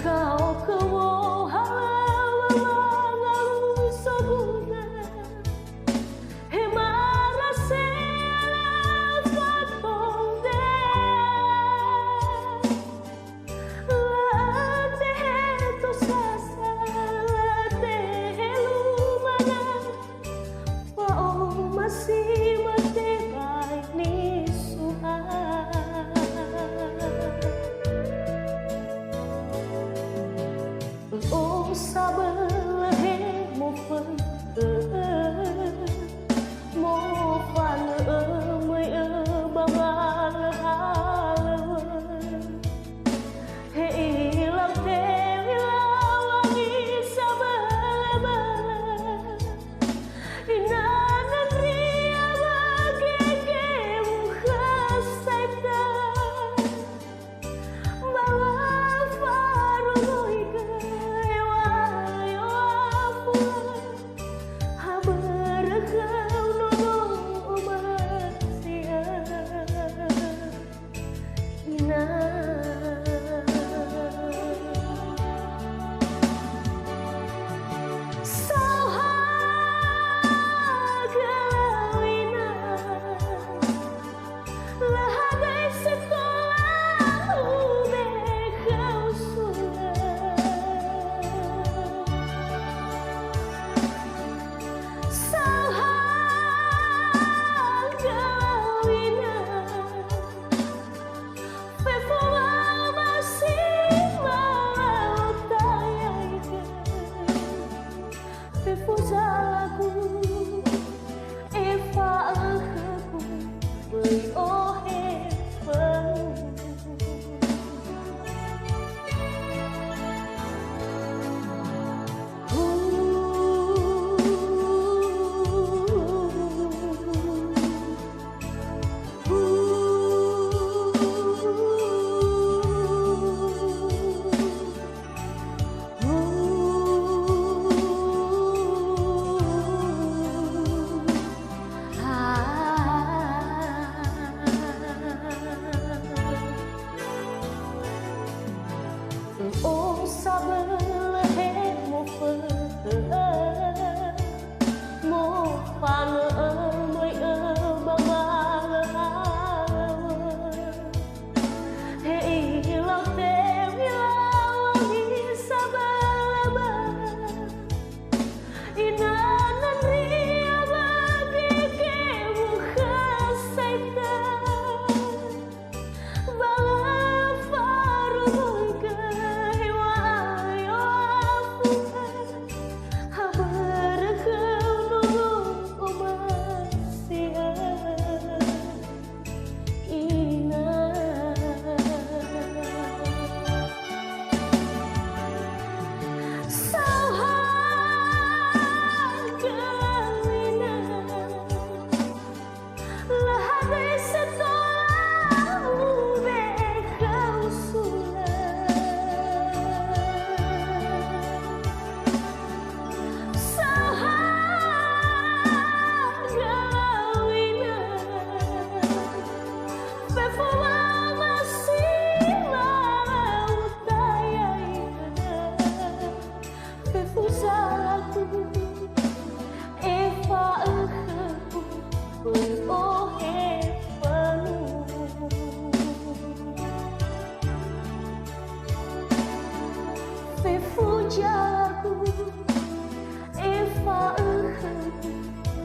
Kau kewo halala segunda hemara sela fatonde la te to sasa la te lumana pa o masih mate bai ni suha ô sa bơ hê một phần một phần mới bằng hê làm thế là nghĩ sa bơ inanan ria bagi kemu khasaita bala faru Fuzaku Eva aku beri ohe ô sa bơ hết một phần một phần mới bằng hãy lòng tem lòng đi sa bơ inanan ria bagi kemu khasaita bala faru Eva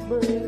bởi